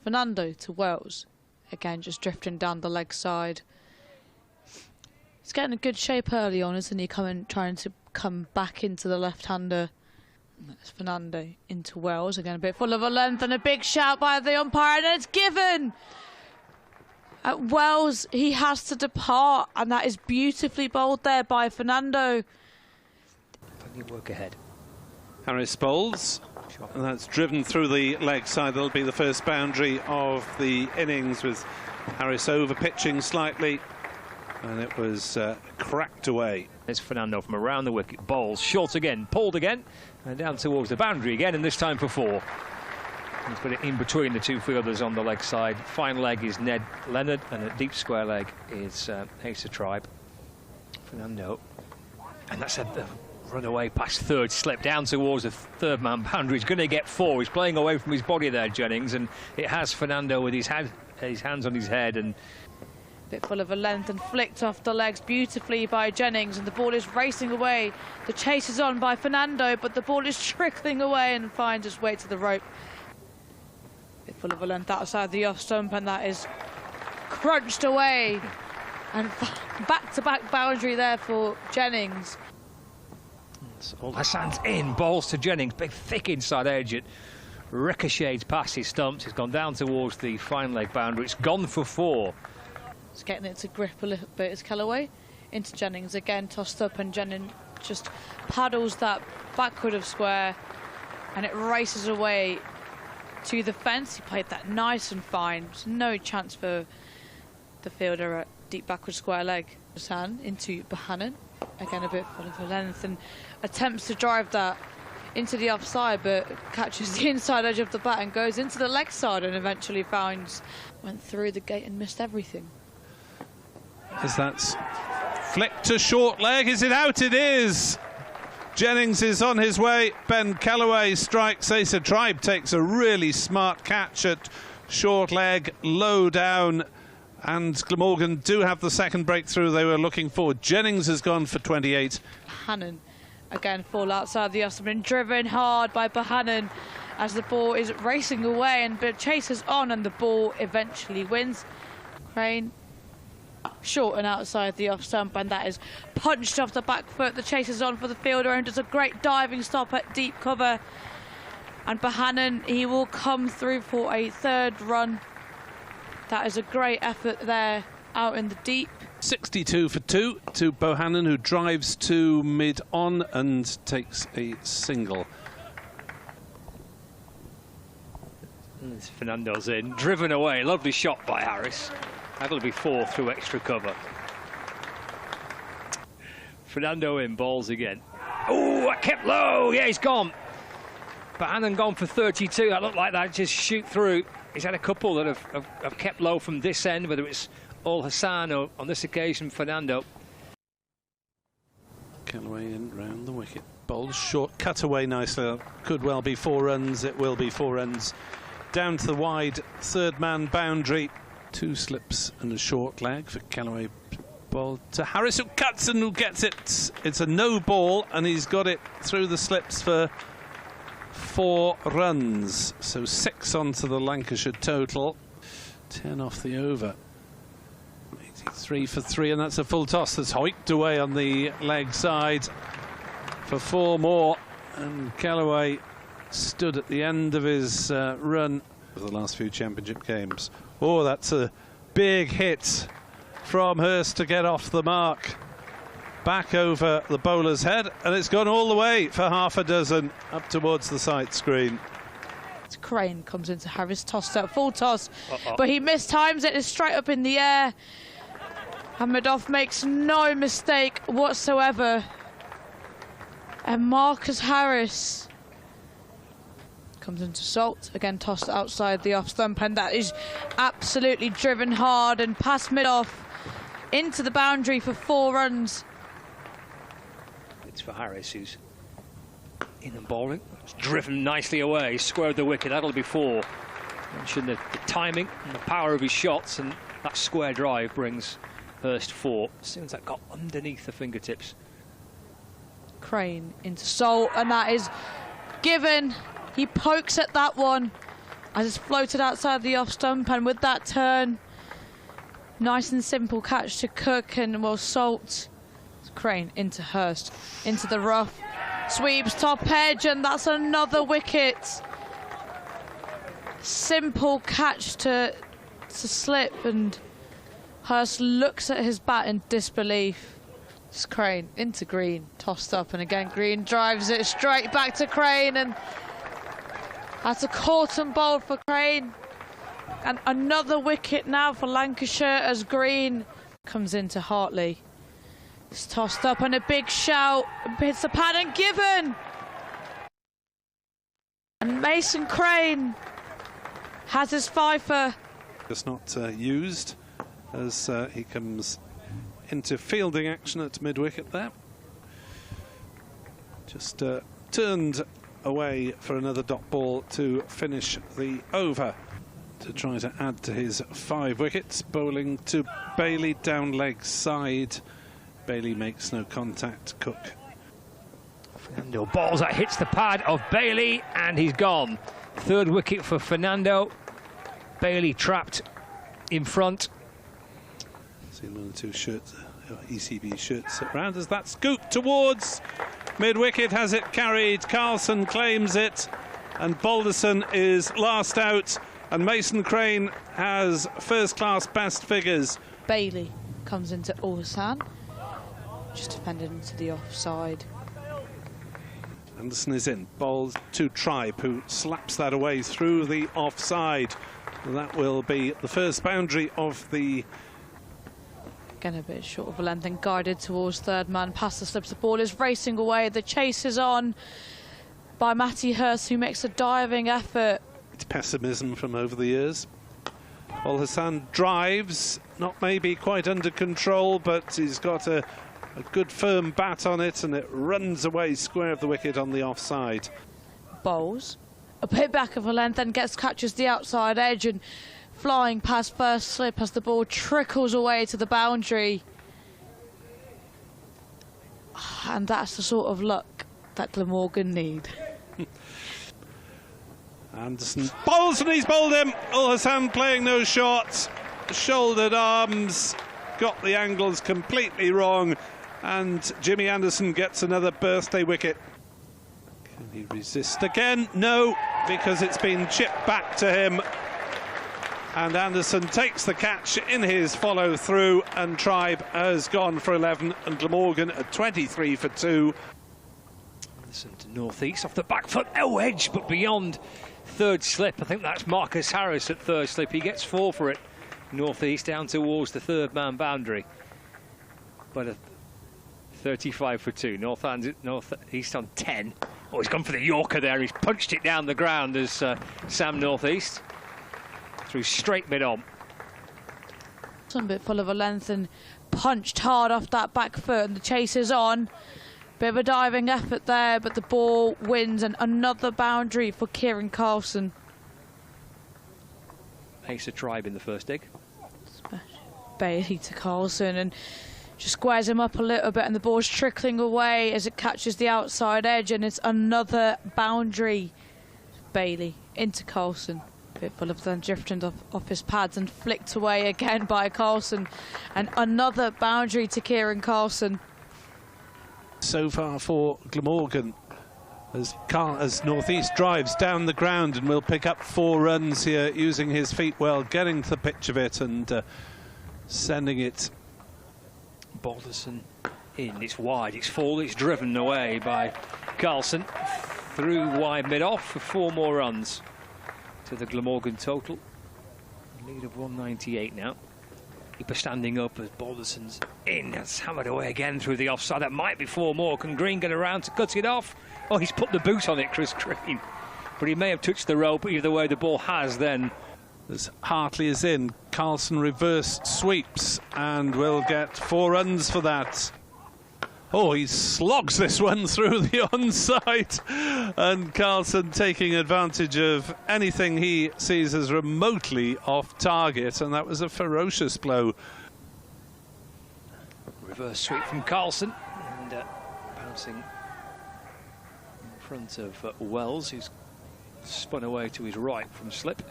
Fernando to Wells. Again, just drifting down the leg side. He's getting a good shape early on, isn't he? Trying to come back into the left-hander. That's Fernando into Wells. Again, a bit full of a length and a big shout by the umpire, and it's given. At Wells, he has to depart, and that is beautifully bowled there by Fernando. Plenty of work ahead. Harris bowls, and that's driven through the leg side. That'll be the first boundary of the innings, with Harris over pitching slightly, and it was cracked away. There's Fernando from around the wicket, bowls short again, pulled again, and down towards the boundary again, and this time for 4. He's put it in between the two fielders on the leg side. Fine leg is Ned Leonard, and a deep square leg is Ace of Tribe. Fernando, and that's a run away past third slip down towards the third man boundary. He's going to get 4. He's playing away from his body there, Jennings, and it has Fernando with his hands on his head, and bit full of a length and flicked off the legs beautifully by Jennings, and the ball is racing away. The chase is on by Fernando, but the ball is trickling away and finds its way to the rope. Bit full of a length outside the off stump, and that is crunched away. And back-to-back boundary there for Jennings. All Hassan's in, balls to Jennings, big thick inside edge. It ricochets past his stumps. It's gone down towards the fine leg boundary. It's gone for 4. It's getting it to grip a little bit. It's Callaway into Jennings again, tossed up, and Jennings just paddles that backward of square, and it races away to the fence. He played that nice and fine. There's no chance for the fielder at deep backward square leg. Hassan into Bohannon. Again, a bit full of a length, and attempts to drive that into the offside, but catches the inside edge of the bat and goes into the leg side, and eventually went through the gate and missed everything. As that's flicked to short leg, is it out? It is. Jennings is on his way. Ben Callaway strikes. Ace of Tribe takes a really smart catch at short leg, low down, and Glamorgan do have the second breakthrough they were looking for. Jennings has gone for 28. Bohannon again fall outside the Osman, driven hard by Bohannon as the ball is racing away, and the chase is on, and the ball eventually wins. Crane short and outside the off stump, and that is punched off the back foot. The chase is on for the fielder, and does a great diving stop at deep cover. And Bohannon, he will come through for a 3rd run. That is a great effort there out in the deep. 62 for 2 to Bohannon, who drives to mid-on and takes a single. And Fernando's in, driven away. Lovely shot by Harris. That'll be 4 through extra cover. Fernando in, balls again. Oh, I kept low. Yeah, he's gone. Bohannon gone for 32. That looked like that just shoot through. He's had a couple that have kept low from this end, whether it's all Hassan or, on this occasion, Fernando. Callaway in round the wicket. Bowls short, cut away nicely. Could well be 4 runs. It will be 4 runs. Down to the wide third man boundary. 2 slips and a short leg for Callaway. Ball to Harris, who cuts and who gets it. It's a no ball, and he's got it through the slips for 4 runs. So 6 onto the Lancashire total. 10 off the over. 83 for 3, and that's a full toss that's hoiked away on the leg side for 4 more. And Callaway stood at the end of his run for the last few championship games. Oh, that's a big hit from Hurst to get off the mark. Back over the bowler's head, and it's gone all the way for half a dozen up towards the sight screen. Crane comes into Harris, tossed out, full toss, but he mistimes it. It's straight up in the air. Hamadoff makes no mistake whatsoever. And Marcus Harris comes into Salt, again tossed outside the off stump, and that is absolutely driven hard and past mid-off into the boundary for 4 runs. It's for Harris, who's in and bowling. It's driven nicely away, squared the wicket. That'll be 4. Mentioned the timing and the power of his shots, and that square drive brings Hurst 4. As soon as that got underneath the fingertips. Crane into Salt, and that is given. He pokes at that one, as it's floated outside the off stump, and with that turn, nice and simple catch to Cook, and will Salt Crane into Hurst, into the rough, sweeps top edge, and that's another wicket. Simple catch to slip, and Hurst looks at his bat in disbelief. It's Crane into Green, tossed up, and again Green drives it straight back to Crane, and that's a caught and bowled for Crane. And another wicket now for Lancashire as Green comes into Hartley. It's tossed up and a big shout, hits the pad and given. And Mason Crane has his fifer. Just not used as he comes into fielding action at mid-wicket there. Just turned away for another dot ball to finish the over, to try to add to his 5 wickets. Bowling to Bailey, down leg side. Bailey makes no contact. Cook. Fernando balls that hits the pad of Bailey, and he's gone. 3rd wicket for Fernando. Bailey trapped in front. Seen 1 or 2 shirts, ECB shirts around as that scoop towards mid-wicket has it carried. Carlson claims it, and Balderson is last out, and Mason Crane has first-class best figures. Bailey comes into Ulsan, just defended into the offside. Anderson is in, bowls to Tribe, who slaps that away through the offside. And that will be the first boundary of the... Again a bit short of a length and guided towards 3rd man. Past the slips, the ball is racing away. The chase is on by Matty Hurst, who makes a diving effort. It's pessimism from over the years. Ul Hassan drives, not maybe quite under control, but he's got a good firm bat on it, and it runs away square of the wicket on the offside. Bowls a bit back of a length and catches the outside edge, and flying past first slip as the ball trickles away to the boundary. And that's the sort of luck that Glamorgan need. Anderson bowls, and he's bowled him. Ul Hassan playing no shots, shouldered arms, got the angles completely wrong, and Jimmy Anderson gets another birthday wicket. Can he resist again? No, because it's been chipped back to him, and Anderson takes the catch in his follow-through, and Tribe has gone for 11, and Glamorgan at 23 for 2. Anderson to north-east off the back foot, edge, but beyond 3rd slip. I think that's Marcus Harris at 3rd slip. He gets 4 for it. North-east down towards the 3rd man boundary. But a 35 for 2. North-east on 10. Oh, he's gone for the Yorker there. He's punched it down the ground as Sam North-east through straight mid-on. Some bit full of a length and punched hard off that back foot, and the chase is on. Bit of a diving effort there, but the ball wins, and another boundary for Kieran Carlson. Ace of Tribe in the first dig. Bailey to Carlson, and just squares him up a little bit, and the ball's trickling away as it catches the outside edge, and it's another boundary. Bailey into Carlson. Bit full of them, drifting off his pads and flicked away again by Carlson, and another boundary to Kieran Carlson. So far for Glamorgan, as North-east drives down the ground and will pick up 4 runs here, using his feet well, getting to the pitch of it and sending it. Balderson in, it's wide, it's full, it's driven away by Carlson through wide mid-off for 4 more runs to the Glamorgan total. Lead of 198 now. Keeper standing up as Balderson's in. That's hammered away again through the offside. That might be 4 more. Can Green get around to cut it off? Oh, he's put the boot on it, Chris Green. But he may have touched the rope. Either way, the ball has then. As Hartley is in, Carlson reverse sweeps and will get 4 runs for that. Oh, he slogs this one through the onside, and Carlson taking advantage of anything he sees as remotely off target, and that was a ferocious blow. Reverse sweep from Carlson, and bouncing in front of Wells, who's spun away to his right from slip.